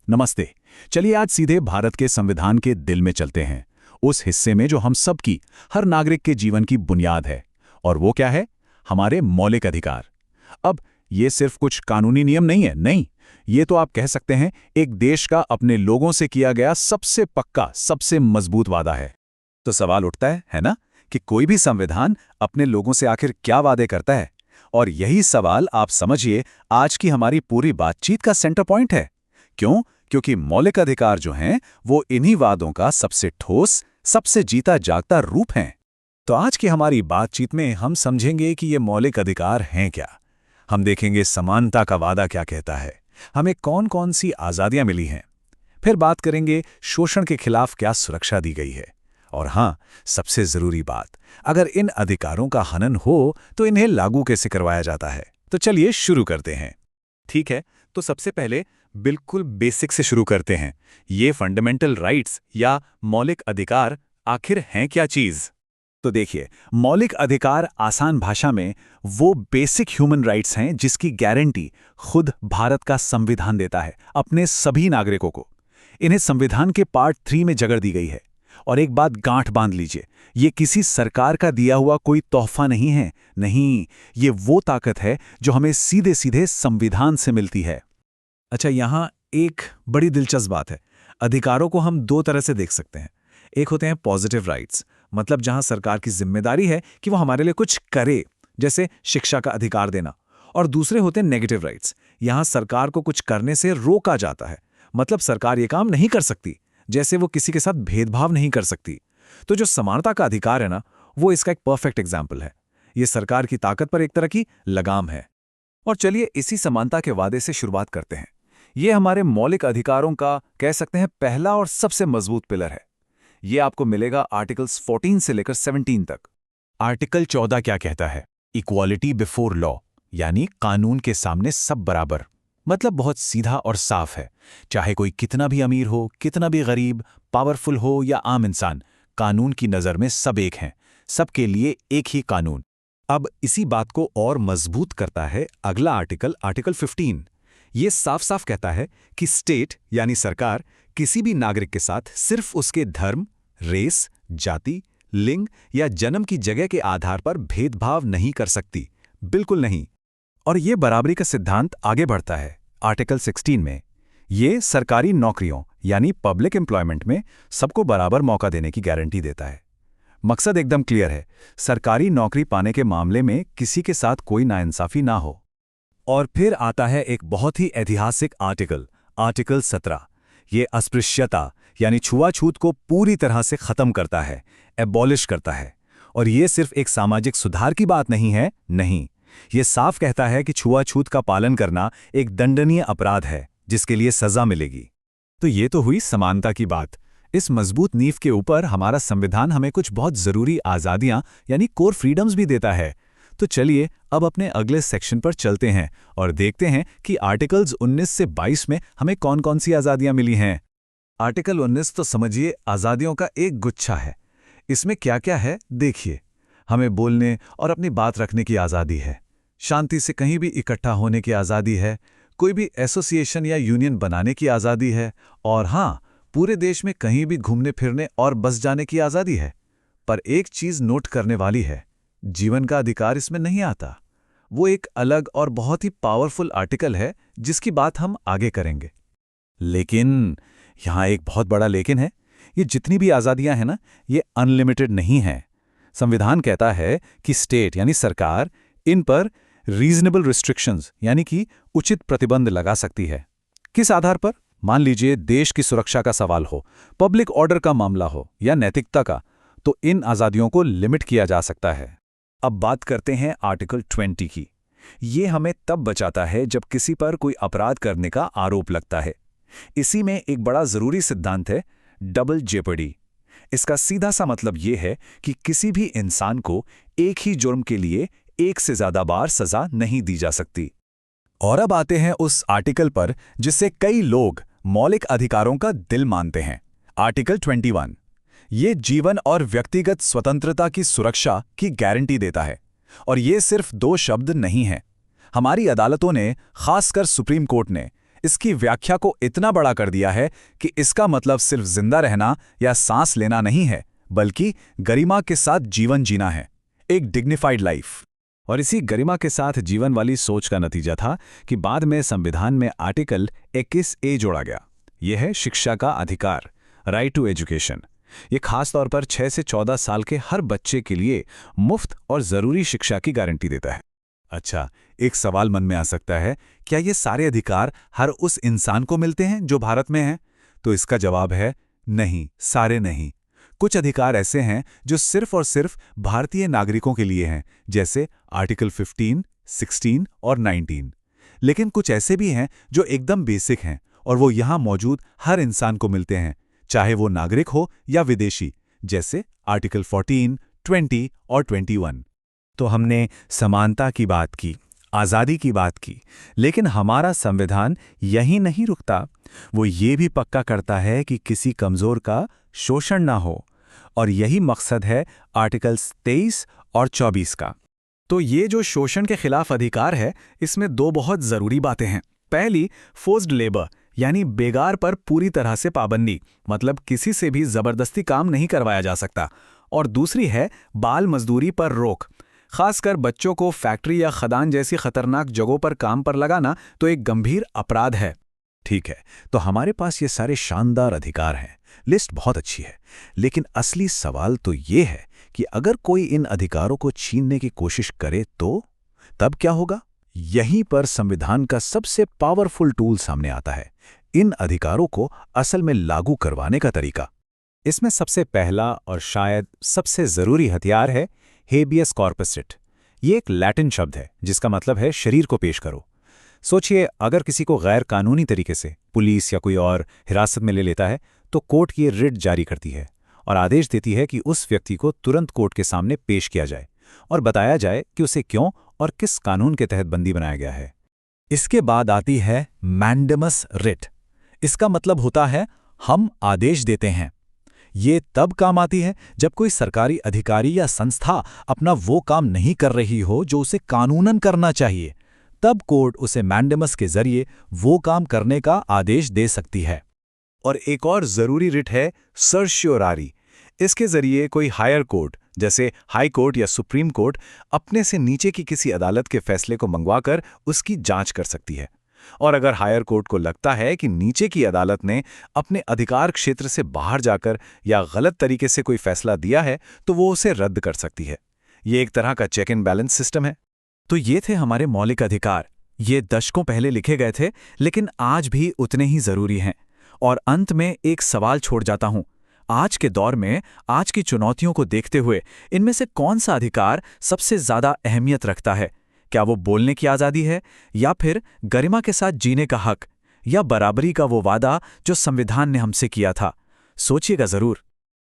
नमस्ते। चलिए आज सीधे भारत के संविधान के दिल में चलते हैं, उस हिस्से में जो हम सब की, हर नागरिक के जीवन की बुनियाद है। और वो क्या है? हमारे मौलिक अधिकार। अब ये सिर्फ कुछ कानूनी नियम नहीं है, नहीं, ये तो आप कह सकते हैं एक देश का अपने लोगों से किया गया सबसे पक्का, सबसे मजबूत वादा है। तो सवाल उठता है ना, कि कोई भी संविधान अपने लोगों से आखिर क्या वादे करता है? और यही सवाल आप समझिए आज की हमारी पूरी बातचीत का सेंटर पॉइंट है। क्यों? क्योंकि मौलिक अधिकार जो हैं वो इन्हीं वादों का सबसे ठोस, सबसे जीता जागता रूप हैं। तो आज की हमारी बातचीत में हम समझेंगे कि ये मौलिक अधिकार हैं क्या। हम देखेंगे समानता का वादा क्या कहता है, हमें कौन कौन सी आज़ादियां मिली हैं। फिर बात करेंगे शोषण के खिलाफ क्या सुरक्षा दी गई है। और हाँ, सबसे जरूरी बात, अगर इन अधिकारों का हनन हो तो इन्हें लागू कैसे करवाया जाता है। तो चलिए शुरू करते हैं। ठीक है, तो सबसे पहले बिल्कुल बेसिक से शुरू करते हैं। ये फंडामेंटल राइट्स या मौलिक अधिकार आखिर हैं क्या चीज़? तो देखिए, मौलिक अधिकार आसान भाषा में वो बेसिक ह्यूमन राइट्स हैं जिसकी गारंटी खुद भारत का संविधान देता है अपने सभी नागरिकों को। इन्हें संविधान के पार्ट 3 में जगह दी गई है। और एक बात गांठ बांध लीजिए, ये किसी सरकार का दिया हुआ कोई तोहफा नहीं है, नहीं, ये वो ताकत है जो हमें सीधे सीधे संविधान से मिलती है। अच्छा, यहाँ एक बड़ी दिलचस्प बात है। अधिकारों को हम दो तरह से देख सकते हैं। एक होते हैं पॉजिटिव राइट्स, मतलब जहां सरकार की जिम्मेदारी है कि वो हमारे लिए कुछ करे, जैसे शिक्षा का अधिकार देना। और दूसरे होते हैं नेगेटिव राइट्स, यहां सरकार को कुछ करने से रोका जाता है, मतलब सरकार ये काम नहीं कर सकती, जैसे वो किसी के साथ भेदभाव नहीं कर सकती। तो जो समानता का अधिकार है ना, वो इसका एक परफेक्ट एग्जाम्पल है। ये सरकार की ताकत पर एक तरह की लगाम है। और चलिए इसी समानता के वादे से शुरुआत करते हैं। ये हमारे मौलिक अधिकारों का, कह सकते हैं, पहला और सबसे मजबूत पिलर है। ये आपको मिलेगा आर्टिकल्स 14 से लेकर 17 तक। आर्टिकल 14 क्या कहता है? इक्वालिटी बिफोर लॉ, यानी कानून के सामने सब बराबर। मतलब बहुत सीधा और साफ है। चाहे कोई कितना भी अमीर हो, कितना भी गरीब, पावरफुल हो या आम इंसान, कानून की नज़र में सब एक हैं, सबके लिए एक ही कानून। अब इसी बात को और मजबूत करता है अगला आर्टिकल, आर्टिकल 15। ये साफ साफ कहता है कि स्टेट यानी सरकार किसी भी नागरिक के साथ सिर्फ उसके धर्म, रेस, जाति, लिंग या जन्म की जगह के आधार पर भेदभाव नहीं कर सकती, बिल्कुल नहीं। और ये बराबरी का सिद्धांत आगे बढ़ता है आर्टिकल 16 में। ये सरकारी नौकरियों यानी पब्लिक एम्प्लॉयमेंट में सबको बराबर मौका देने की गारंटी देता है। मकसद एकदम क्लियर है, सरकारी नौकरी पाने के मामले में किसी के साथ कोई नाइंसाफी ना हो। और फिर आता है एक बहुत ही ऐतिहासिक आर्टिकल, आर्टिकल 17। ये अस्पृश्यता यानी छुआछूत को पूरी तरह से खत्म करता है, एबॉलिश करता है। और ये सिर्फ एक सामाजिक सुधार की बात नहीं है, नहीं, ये साफ कहता है कि छुआछूत का पालन करना एक दंडनीय अपराध है जिसके लिए सजा मिलेगी। तो ये तो हुई समानता की बात। इस मजबूत नींव के ऊपर हमारा संविधान हमें कुछ बहुत जरूरी आज़ादियां यानी कोर फ्रीडम्स भी देता है। तो चलिए अब अपने अगले सेक्शन पर चलते हैं और देखते हैं कि आर्टिकल्स 19 से 22 में हमें कौन कौन सी आज़ादियां मिली हैं। आर्टिकल 19 तो समझिए आज़ादियों का एक गुच्छा है। इसमें क्या क्या है देखिए। हमें बोलने और अपनी बात रखने की आज़ादी है, शांति से कहीं भी इकट्ठा होने की आज़ादी है, कोई भी एसोसिएशन या यूनियन बनाने की आज़ादी है, और हाँ, पूरे देश में कहीं भी घूमने फिरने और बस जाने की आज़ादी है। पर एक चीज़ नोट करने वाली है, जीवन का अधिकार इसमें नहीं आता। वो एक अलग और बहुत ही पावरफुल आर्टिकल है जिसकी बात हम आगे करेंगे। लेकिन यहाँ एक बहुत बड़ा लेकिन है, ये जितनी भी आज़ादियाँ हैं ना, ये अनलिमिटेड नहीं हैं। संविधान कहता है कि स्टेट यानी सरकार इन पर रीजनेबल रिस्ट्रिक्शंस यानी कि उचित प्रतिबंध लगा सकती है। किस आधार पर? मान लीजिए देश की सुरक्षा का सवाल हो, पब्लिक ऑर्डर का मामला हो या नैतिकता का, तो इन आज़ादियों को लिमिट किया जा सकता है। अब बात करते हैं आर्टिकल 20 की। ये हमें तब बचाता है जब किसी पर कोई अपराध करने का आरोप लगता है। इसी में एक बड़ा जरूरी सिद्धांत है, डबल जेपर्डी। इसका सीधा सा मतलब ये है कि किसी भी इंसान को एक ही जुर्म के लिए एक से ज्यादा बार सजा नहीं दी जा सकती। और अब आते हैं उस आर्टिकल पर जिसे कई लोग मौलिक अधिकारों का दिल मानते हैं, आर्टिकल 21। ये जीवन और व्यक्तिगत स्वतंत्रता की सुरक्षा की गारंटी देता है। और ये सिर्फ दो शब्द नहीं हैं। हमारी अदालतों ने, खासकर सुप्रीम कोर्ट ने, इसकी व्याख्या को इतना बड़ा कर दिया है कि इसका मतलब सिर्फ जिंदा रहना या सांस लेना नहीं है, बल्कि गरिमा के साथ जीवन जीना है, एक डिग्निफाइड लाइफ। और इसी गरिमा के साथ जीवन वाली सोच का नतीजा था कि बाद में संविधान में आर्टिकल 21A जोड़ा गया। यह है शिक्षा का अधिकार, राइट टू एजुकेशन। ये खास तौर पर 6 से 14 साल के हर बच्चे के लिए मुफ्त और ज़रूरी शिक्षा की गारंटी देता है। अच्छा, एक सवाल मन में आ सकता है, क्या ये सारे अधिकार हर उस इंसान को मिलते हैं जो भारत में है? तो इसका जवाब है नहीं, सारे नहीं। कुछ अधिकार ऐसे हैं जो सिर्फ और सिर्फ भारतीय नागरिकों के लिए हैं, जैसे आर्टिकल 15, 16 और 19। लेकिन कुछ ऐसे भी हैं जो एकदम बेसिक हैं और वो यहाँ मौजूद हर इंसान को मिलते हैं, चाहे वो नागरिक हो या विदेशी, जैसे आर्टिकल 14, 20 और 21। तो हमने समानता की बात की, आज़ादी की बात की, लेकिन हमारा संविधान यहीं नहीं रुकता। वो ये भी पक्का करता है कि किसी कमज़ोर का शोषण ना हो, और यही मकसद है आर्टिकल्स 23 और 24 का। तो ये जो शोषण के खिलाफ अधिकार है, इसमें दो बहुत ज़रूरी बातें हैं। पहली, फोर्स्ड लेबर यानी बेगार पर पूरी तरह से पाबंदी, मतलब किसी से भी ज़बरदस्ती काम नहीं करवाया जा सकता। और दूसरी है बाल मजदूरी पर रोक। खासकर बच्चों को फैक्ट्री या खदान जैसी खतरनाक जगहों पर काम पर लगाना तो एक गंभीर अपराध है। ठीक है, तो हमारे पास ये सारे शानदार अधिकार हैं, लिस्ट बहुत अच्छी है, लेकिन असली सवाल तो ये है कि अगर कोई इन अधिकारों को छीनने की कोशिश करे तो तब क्या होगा? यहीं पर संविधान का सबसे पावरफुल टूल सामने आता है, इन अधिकारों को असल में लागू करवाने का तरीका। इसमें सबसे पहला और शायद सबसे ज़रूरी हथियार है हेबियस कॉर्पस रिट। ये एक लैटिन शब्द है जिसका मतलब है शरीर को पेश करो। सोचिए, अगर किसी को गैर कानूनी तरीके से पुलिस या कोई और हिरासत में ले लेता है तो कोर्ट ये रिट जारी करती है और आदेश देती है कि उस व्यक्ति को तुरंत कोर्ट के सामने पेश किया जाए और बताया जाए कि उसे क्यों और किस कानून के तहत बंदी बनाया गया है। इसके बाद आती है मैंडेमस रिट। इसका मतलब होता है हम आदेश देते हैं। ये तब काम आती है जब कोई सरकारी अधिकारी या संस्था अपना वो काम नहीं कर रही हो जो उसे कानूनन करना चाहिए। तब कोर्ट उसे मैंडेमस के जरिए वो काम करने का आदेश दे सकती है। और एक और ज़रूरी रिट है सर्शियोरारी। इसके जरिए कोई हायर कोर्ट जैसे हाई कोर्ट या सुप्रीम कोर्ट अपने से नीचे की किसी अदालत के फैसले को मंगवाकर उसकी जांच कर सकती है। और अगर हायर कोर्ट को लगता है कि नीचे की अदालत ने अपने अधिकार क्षेत्र से बाहर जाकर या गलत तरीके से कोई फैसला दिया है तो वो उसे रद्द कर सकती है। ये एक तरह का चेक एंड बैलेंस सिस्टम है। तो ये थे हमारे मौलिक अधिकार। ये दशकों पहले लिखे गए थे, लेकिन आज भी उतने ही जरूरी हैं। और अंत में एक सवाल छोड़ जाता हूं, आज के दौर में आज की चुनौतियों को देखते हुए इनमें से कौन सा अधिकार सबसे ज्यादा अहमियत रखता है? क्या वो बोलने की आज़ादी है, या फिर गरिमा के साथ जीने का हक, या बराबरी का वो वादा जो संविधान ने हमसे किया था? सोचिएगा जरूर।